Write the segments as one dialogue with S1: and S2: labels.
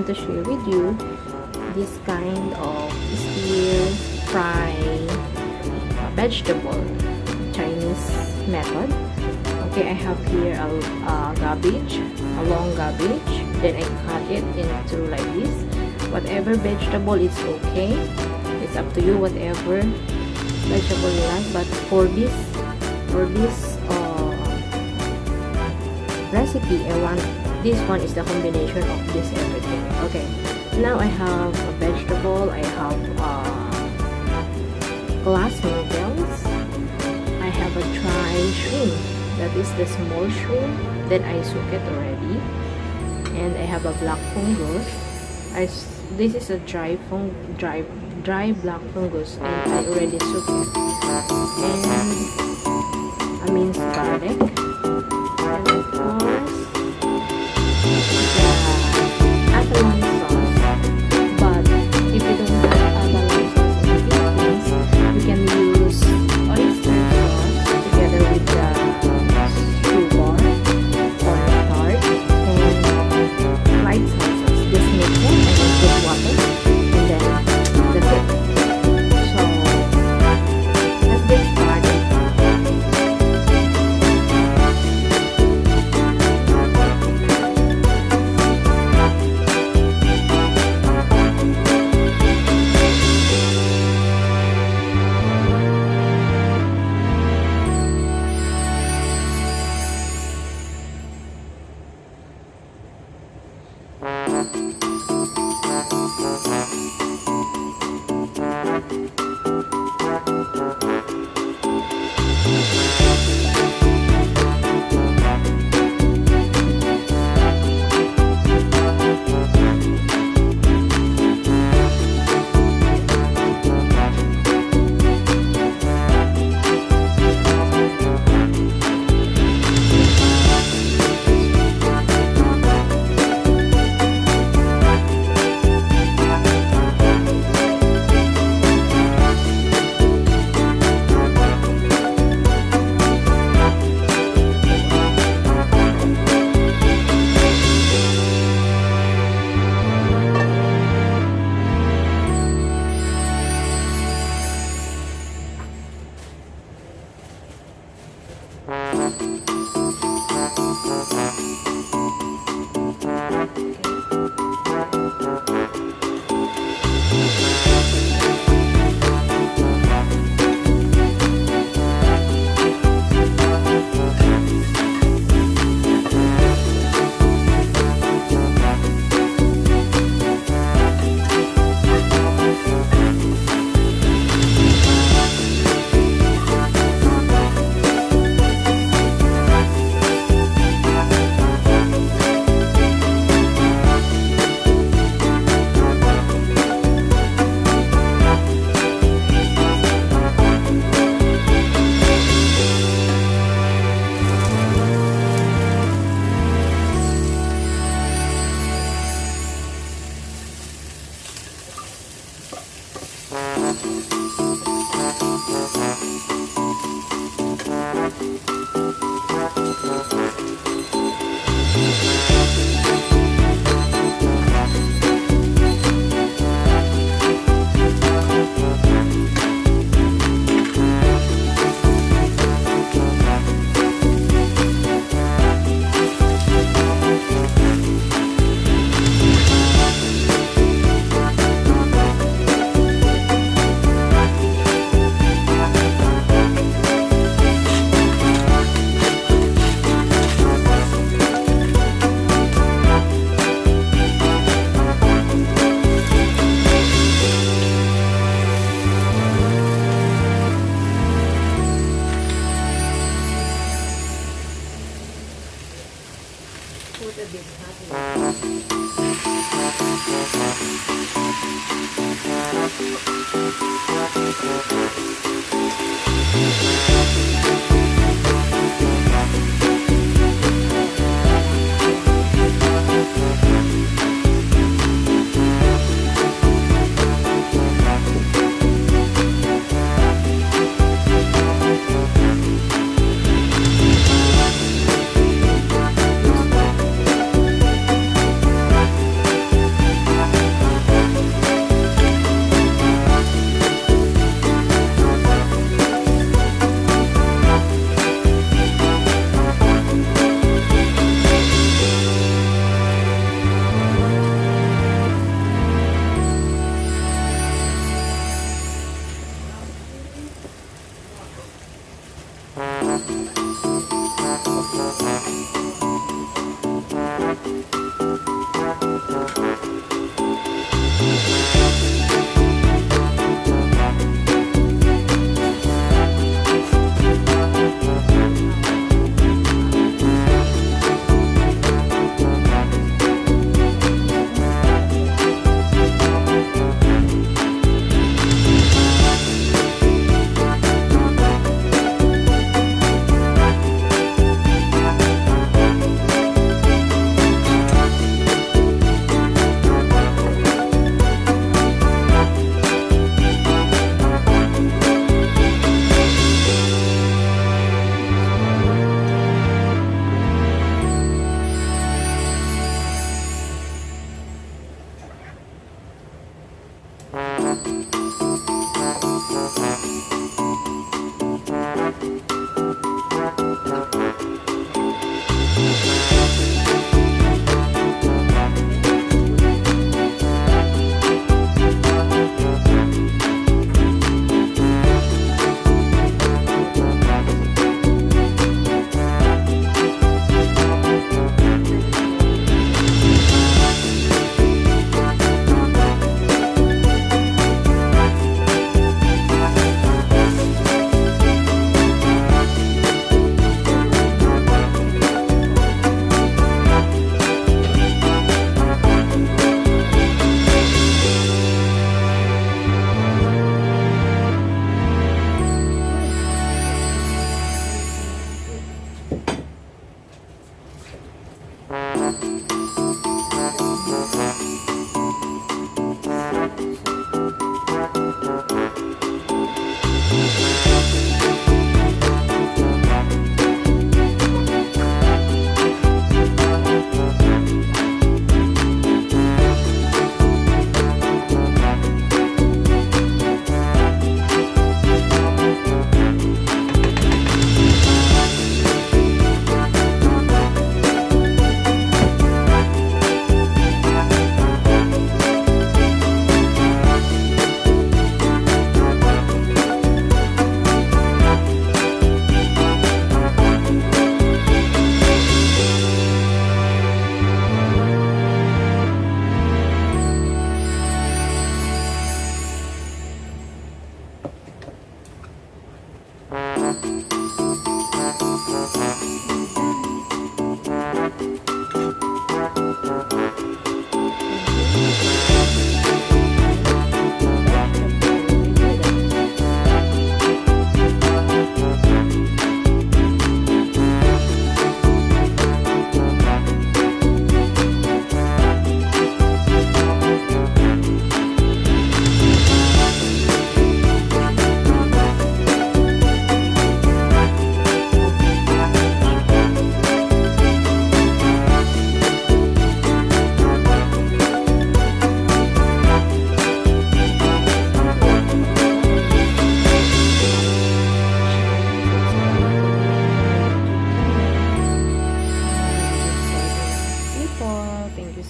S1: want to share with you this kind of stir fry vegetable Chinese method. Okay, I have here a cabbage, a long cabbage. Then I cut it into like this. Whatever vegetable is okay. It's up to you, whatever vegetable you like. But for this recipe, I want this one is the combination of this everything. Okay, now I have a vegetable. I have glass noodles. I have a dry shrimp. That is the small shrimp that I soak it already. And I have a black fungus. This is a dry black fungus, and I already soak it. And a minced garlic. And of course, the abalone sauce. But if you don't have abalone sauce in the Philippines, you can use oyster sauce together with the sugar, cornstarch, and light sauces. Just mix them and then put water, and then that's it. So let's get started.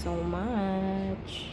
S1: so much.